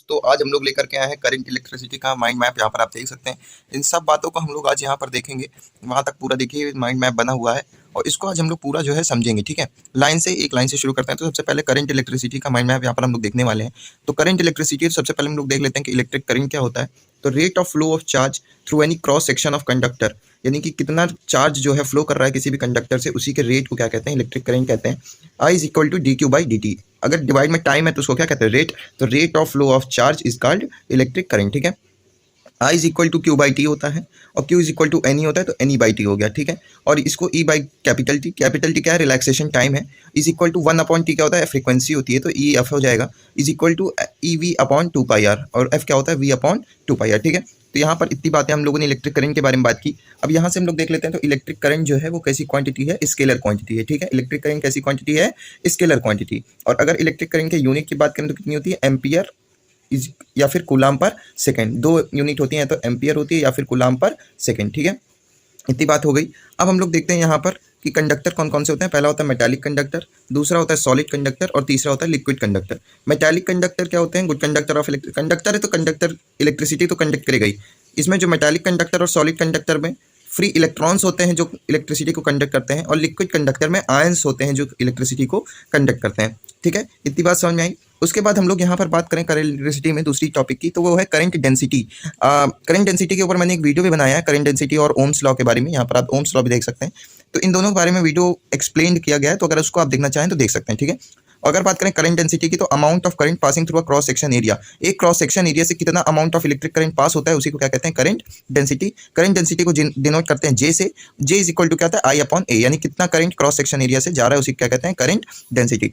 तो आज हम लोग लेकर के आए हैं करंट इलेक्ट्रिसिटी का माइंड मैप। यहाँ पर आप देख सकते हैं। इन सब बातों को हम लोग आज यहाँ पर देखेंगे। वहाँ तक पूरा देखिए माइंड मैप बना हुआ है और इसको आज हम लोग पूरा जो है समझेंगे। ठीक है, एक लाइन से शुरू करते हैं। तो सबसे पहले करंट इलेक्ट्रिसिटी का माइंड मैप यहाँ पर हम लोग देखने वाले हैं। तो करंट इलेक्ट्रिसिटी सबसे पहले हम लोग देख लेते हैं कि इलेक्ट्रिक करंट क्या होता है। तो rate of flow of charge through any cross section of conductor, यानी कि कितना चार्ज जो है फ्लो कर रहा है किसी भी कंडक्टर से, उसी के रेट को क्या कहते हैं, इलेक्ट्रिक करंट कहते हैं। I is equal to D Q by D T. अगर डिवाइड में टाइम है तो उसको क्या कहते हैं, रेट। तो rate of flow of charge is called electric current. ठीक है, I is equal to Q by T होता है और Q is equal to N E होता है, तो एन ई बाई टी हो गया। ठीक है, और इसको ई बाई कैपिटल टी क्या है, रिलैक्सेशन टाइम है, is equal to one upon T क्या होता है, फ्रीक्वेंसी होती है, तो ई एफ हो जाएगा, is equal to E V upon two pi R, और एफ क्या होता है, V upon two pi R. ठीक है, तो यहाँ पर इतनी बातें हम लोगों ने इलेक्ट्रिक करंट के बारे में बात की। अब यहाँ से हम लोग देख लेते हैं तो इलेक्ट्रिक करंट जो है वो कैसी क्वांटिटी है, स्केलर क्वांटिटी है। ठीक है, इलेक्ट्रिक करंट कैसी क्वांटिटी है, स्केलर क्वांटिटी। और अगर इलेक्ट्रिक करंट के यूनिट की बात करें तो कितनी होती है, एम्पियर या फिर कूलाम पर सेकंड। दो यूनिट होती हैं, तो एम्पियर होती है या फिर कूलाम पर सेकंड। ठीक है, इतनी बात हो गई। अब हम लोग देखते हैं यहाँ पर कि कंडक्टर कौन कौन से होते हैं। पहला होता है मेटालिक कंडक्टर, दूसरा होता है सॉलिड कंडक्टर और तीसरा होता है लिक्विड कंडक्टर। मेटालिक कंडक्टर क्या होते हैं, good conductor of electric conductor है, तो कंडक्टर इलेक्ट्रिसिटी तो कंडक्ट करेगा ही। इसमें जो मेटालिक कंडक्टर और सॉलिड कंडक्टर में फ्री इलेक्ट्रॉन्स होते हैं जो इलेक्ट्रिसिटी को कंडक्ट करते हैं, और लिक्विड कंडक्टर में आयंस होते हैं जो इलेक्ट्रिसिटी को कंडक्ट करते हैं। ठीक है, इतनी बात समझ में आई। उसके बाद हम लोग यहाँ पर बात करें करंट इलेक्ट्रिसिटी में दूसरी टॉपिक की, तो वो है करंट डेंसिटी। करंट डेंसिटी के ऊपर मैंने एक वीडियो भी बनाया है, करंट डेंसिटी और ओम्स लॉ के बारे में। यहाँ पर आप ओम्स लॉ भी देख सकते हैं। तो इन दोनों के बारे में वीडियो एक्सप्लेन किया गया है, तो अगर उसको आप देखना चाहें तो देख सकते हैं। ठीक है, अगर बात करें करंट डेंसिटी की, तो amount of current passing through a cross section area. एक क्रॉस सेक्शन एरिया से कितना amount of electric current pass होता है, उसी को क्या कहते हैं, करंट डेंसिटी। करंट डेंसिटी को डिनोट करते हैं जे से। जे इज इक्वल टू क्या होता है, आई अपॉन ए, यानी कितना करंट क्रॉस सेक्शन एरिया से जा रहा है उसी को क्या कहते हैं, करंट डेंसिटी।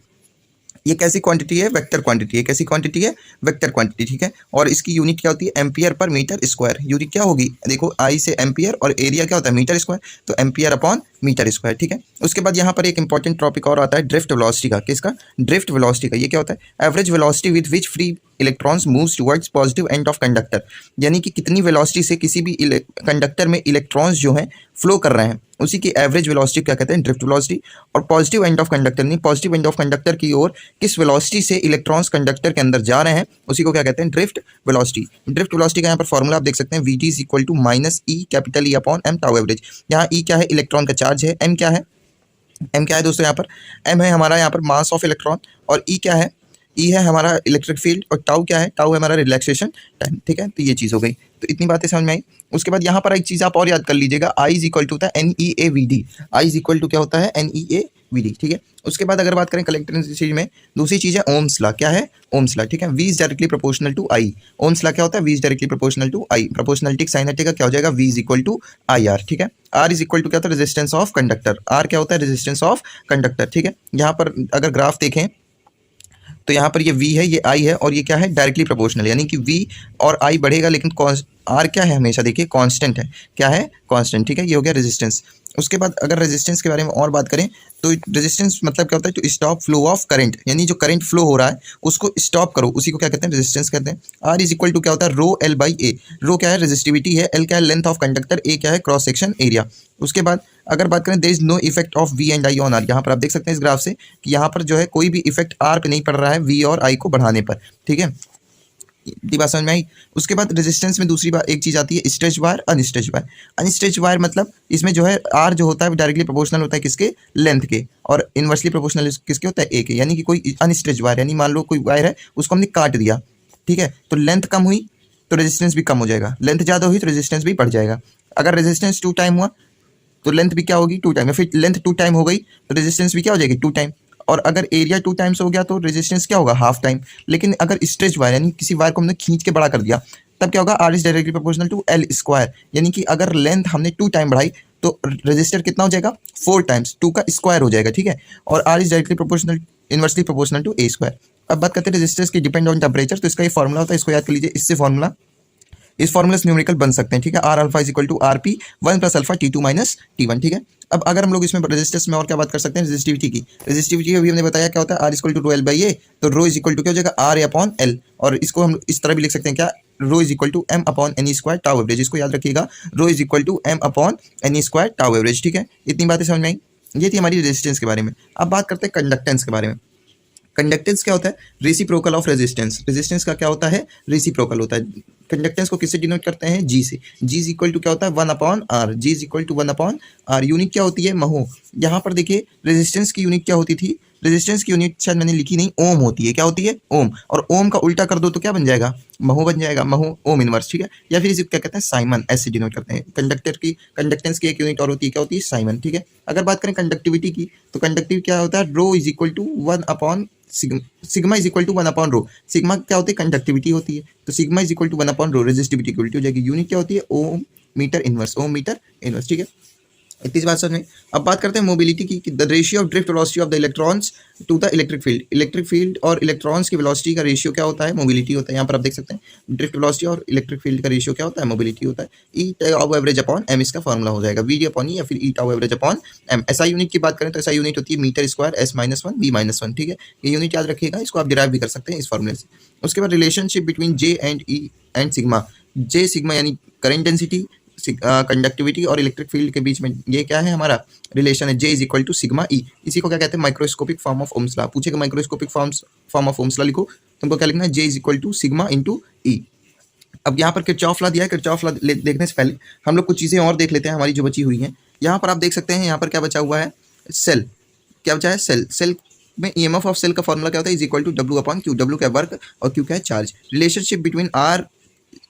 ये कैसी क्वांटिटी है, वेक्टर क्वांटिटी है। कैसी क्वांटिटी है, वेक्टर क्वांटिटी। ठीक है, और इसकी यूनिट क्या होती है, ampere per metre square. Unit क्या होगी, देखो आई से एम्पियर और एरिया क्या होता है, मीटर स्क्वायर, तो एम्पियर अपॉन मीटर स्क्वायर। ठीक है, उसके बाद यहाँ पर एक इंपॉर्टेंट टॉपिक और आता है ड्रिफ्ट वेलोसिटी का। किसका, ड्रिफ्ट वेलोसिटी का। ये क्या होता है, average velocity with which free electrons moves towards positive end of conductor, यानी कि कितनी वेलोसिटी से किसी भी कंडक्टर में इलेक्ट्रॉन्स जो हैं फ्लो कर रहे हैं, उसी की एवरेज वेलोसिटी क्या कहते हैं, ड्रिफ्ट वेलोसिटी। और पॉजिटिव एंड ऑफ कंडक्टर, नहीं पॉजिटिव एंड ऑफ कंडक्टर की ओर किस वेलोसिटी से इलेक्ट्रॉन्स कंडक्टर के अंदर जा रहे हैं, उसी को क्या कहते हैं, ड्रिफ्ट वेलोसिटी। ड्रिफ्ट वेलोसिटी का यहाँ पर फॉर्मूला आप देख सकते हैं, V T is equal to minus E capital E upon M tau average. यहाँ ई क्या है, इलेक्ट्रॉन का चार्ज है, एम क्या है, एम क्या है दोस्तों, यहाँ पर एम है हमारा यहाँ पर मास ऑफ इलेक्ट्रॉन, और ई क्या है, ई है हमारा इलेक्ट्रिक फील्ड, और टाउ क्या है, टाउ है हमारा रिलैक्सेशन टाइम। ठीक है, तो ये चीज़ हो गई। तो इतनी बातें समझ में आई। उसके बाद यहाँ पर एक चीज़ आप और याद कर लीजिएगा, आई इज इक्वल टू होता है N E A V D. I is equal to क्या होता है, N E A V D. ठीक है, उसके बाद अगर बात करें इलेक्ट्रिसिटी में, दूसरी चीज़ है ओम्स लॉ। क्या है, ओम्स लॉ। ठीक है, V is directly proportional to I. Ohm's law क्या होता है, V is directly proportional to I. Proportionality sign हटेगा, क्या हो जाएगा, V is equal to I R. ठीक है, आर इज इक्वल टू क्या होता है, रेजिस्टेंस ऑफ कंडक्टर। आर क्या होता है, रेजिस्टेंस ऑफ कंडक्टर। ठीक है, यहाँ पर अगर ग्राफ देखें तो यहाँ पर ये V है, ये I है, और ये क्या है, डायरेक्टली प्रोपोर्शनल, यानी कि V और I बढ़ेगा, लेकिन R क्या है, हमेशा देखिए कांस्टेंट है। क्या है, कांस्टेंट। ठीक है, ये हो गया रेजिस्टेंस। उसके बाद अगर रेजिस्टेंस के बारे में और बात करें तो रेजिस्टेंस मतलब क्या होता है, to stop flow of current, यानी जो करंट फ्लो हो रहा है उसको स्टॉप करो, उसी को क्या कहते हैं, रेजिस्टेंस कहते हैं। आर इज इक्वल टू क्या होता है, रो एल बाई ए। रो क्या है, रेजिस्टिविटी है, एल क्या है, लेंथ ऑफ कंडक्टर, ए क्या है, क्रॉस सेक्शन एरिया। उसके बाद अगर बात करें, there is no effect of V and I on R. यहाँ पर आप देख सकते हैं इस ग्राफ से कि यहाँ पर जो है कोई भी इफेक्ट आर पे नहीं पड़ रहा है वी और आई को बढ़ाने पर। ठीक है, ये बात समझ में आई। उसके बाद रेजिस्टेंस में दूसरी बात एक चीज़ आती है, stretch wire, unstretched wire. Unstretched wire मतलब इसमें जो है आर जो होता है वो डायरेक्टली प्रोपोर्शनल होता है किसके, लेंथ के, और इनवर्सली प्रोपोर्शनल किसके होता है, ए के। यानी कि कोई अनस्ट्रेच वायर, यानी मान लो कोई वायर है उसको हमने काट दिया, ठीक है, तो लेंथ कम हुई तो रेजिस्टेंस भी कम हो जाएगा, लेंथ ज़्यादा हुई तो रेजिस्टेंस भी बढ़ जाएगा। अगर रेजिस्टेंस 2 टाइम हुआ तो लेंथ भी क्या होगी, 2 टाइम, या फिर लेंथ 2 टाइम हो गई तो रेजिस्टेंस भी क्या हो जाएगी, 2 टाइम। और अगर एरिया 2 टाइम्स हो गया तो रेजिस्टेंस क्या होगा, हाफ टाइम। लेकिन अगर स्ट्रेच वायर यानी किसी वायर को हमने खींच के बड़ा कर दिया, तब क्या होगा, R is directly proportional to L square, यानी कि अगर लेंथ हमने 2 टाइम बढ़ाई तो रेजिस्टर कितना हो जाएगा, 4 टाइम्स, 2 का स्क्वायर हो जाएगा। ठीक है, और R is directly proportional, inversely proportional to A square. अब बात करते हैं रेजिस्टेंस की डिपेंड ऑन टेम्परेचर, तो इसका ये फॉर्मूला होता है, इसको याद कर लीजिए। इससे फॉर्मूला, इस फॉर्मूले से न्यूमेरिकल बन सकते हैं। ठीक है, R alpha is equal to R P 1 plus alpha T2 minus T1। ठीक है, अब अगर हम लोग इसमें रेजिस्टेंस में और क्या बात कर सकते हैं, रेजिस्टिविटी की। रेजिस्टिविटी अभी हमने बताया क्या होता है, R equal to rho L by A, तो रो इज इक्वल टू क्या हो जाएगा, आर अपॉन एल। और इसको हम इस तरह भी लिख सकते हैं, क्या, rho is equal to M upon N square tau average. इसको याद रखिएगा, rho is equal to M upon N square tau average. ठीक है, इतनी बातें समझ में आई। ये थी हमारी रेजिस्टेंस के बारे में। अब बात करते हैं कंडक्टेंस के बारे में। कंडक्टेंस क्या होता है? Reciprocal of resistance. रेजिस्टेंस का क्या होता है? रेसिप्रोकल होता है। कंडक्टेंस को किससे डिनोट करते हैं? जी से। जी इज इक्वल टू क्या होता है? 1/r। G is equal to 1/r। Unit क्या होती है? महो। यहाँ पर देखिए रेजिस्टेंस की यूनिट क्या होती थी? रेजिस्टेंस की यूनिट शायद मैंने लिखी नहीं, ओम होती है। क्या होती है? ओम। और ओम का उल्टा कर दो तो क्या बन जाएगा? महो बन जाएगा। महो ओम इनवर्स, ठीक है। या फिर इसे क्या कहते हैं? साइमन, ऐसे डिनोट करते हैं। कंडक्टेंस की एक यूनिट और होती है, क्या होती है? साइमन, ठीक है। अगर बात करें कंडक्टिविटी की, तो कंडक्टिव क्या होता है? Rho is equal to 1/, sigma is equal to 1/रो। सिग्मा क्या होती है? कंडक्टिविटी होती है। तो सिग्मा इज इक्वल टू 1/रो, रेजिस्टिविटी की उल्टी हो जाएगी। यूनिट क्या होती है? Ohm metre inverse, ohm metre inverse, ठीक है। इतनी बात समझ में। अब बात करते हैं मोबिलिटी की। The ratio of drift velocity of the electrons to the electric field. Electric field और इलेक्ट्रॉन्स की वेलोसिटी का रेशियो क्या होता है? मोबिलिटी होता है। यहाँ पर आप देख सकते हैं ड्रिफ्ट वेलोसिटी और इलेक्ट्रिक फील्ड का रेशियो क्या होता है? मोबिलिटी होता है। E tau average upon M इसका फॉर्मूला हो जाएगा, वी अपॉन ई या फिर E tau average upon M. SI unit की बात करें तो एसआई यूनिट होती है मीटर स्क्वायर S-1 V-1, ठीक है। ये यूनिट याद रखिएगा, इसको आप डिराइव भी कर सकते हैं इस फॉर्मूले से। उसके बाद relationship between J and E and sigma. J sigma यानी करंट डेंसिटी, कंडक्टिविटी और इलेक्ट्रिक फील्ड के बीच में ये क्या है? हमारा रिलेशन है। J is equal to sigma E. इसी को क्या कहते हैं? Microscopic form of Ohm's law. पूछेगा microscopic form of Ohm's law लिखो, तुमको क्या लिखना है? J is equal to sigma into E. अब यहाँ पर किरचॉफ लॉ दिया है। किरचॉफ लॉ देखने से पहले हम लोग कुछ चीज़ें और देख लेते हैं हमारी जो बची हुई हैं। यहाँ पर आप देख सकते हैं, यहाँ पर क्या बचा हुआ है? सेल। क्या बचा है? सेल। सेल में ईएमएफ ऑफ सेल का फॉर्मूला क्या होता है? Is equal to W upon Q. W क्या वर्क और क्यू क्या है? Charge. Relationship between R,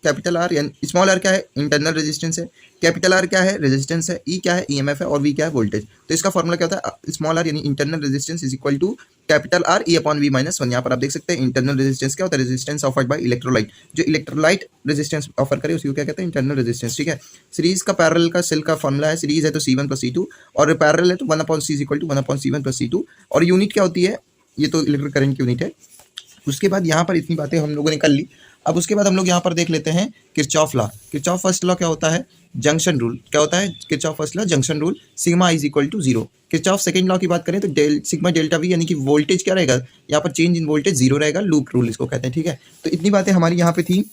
capital R यानी स्मॉल आर क्या है? इंटरनल रेजिस्टेंस है। कैपिटल आर क्या है? रेजिस्टेंस है। ई क्या है? ईएमएफ है। और वी क्या है? वोल्टेज। तो इसका फॉर्मूला क्या होता है? स्मॉल आर यानी internal resistance is equal to capital R E upon V-1। यहाँ पर आप देख सकते हैं इंटरनल रेजिस्टेंस क्या होता है? Resistance offered by electrolyte. जो इलेक्ट्रोलाइट रेजिस्टेंस ऑफर करे उसको क्या कहते हैं? इंटरनल रेजिस्टेंस, ठीक है। सीरीज का पैरेलल का सेल का फॉर्मूला है, सीरीज है तो C1 + C2 और पैरेलल है तो 1/C is equal to 1/C1 + C2। और यूनिट क्या होती है? ये तो इलेक्ट्रिक करंट की यूनिट है। उसके बाद यहाँ पर इतनी बातें हम लोगों ने कर ली। अब उसके बाद हम लोग यहाँ पर देख लेते हैं Kirchhoff law. Kirchhoff first law क्या होता है? Junction rule. क्या होता है? Kirchhoff first law junction rule, sigma is equal to 0। Kirchhoff second law की बात करें तो सिग्मा डेल्टा वी यानी कि वोल्टेज क्या रहेगा? यहाँ पर चेंज इन वोल्टेज 0 रहेगा, लूप रूल इसको कहते हैं, ठीक है। तो इतनी बातें हमारी यहाँ पे थी।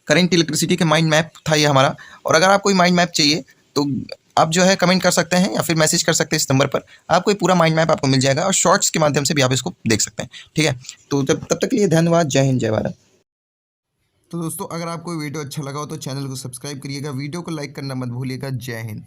करंट इलेक्ट्रिसिटी के माइंड मैप था ये हमारा। और अगर आपको माइंड मैप चाहिए तो आप जो है कमेंट कर सकते हैं या फिर मैसेज कर सकते हैं इस नंबर पर। आपको पूरा माइंड मैप आपको मिल जाएगा और शॉर्ट्स के माध्यम से भी आप इसको देख सकते हैं, ठीक है। तो तब तक के लिए धन्यवाद। जय हिंद, जय भारत। तो दोस्तों, अगर आपको वीडियो अच्छा लगा हो तो चैनल को सब्सक्राइब करिएगा, वीडियो को लाइक करना मत भूलिएगा। जय हिंद।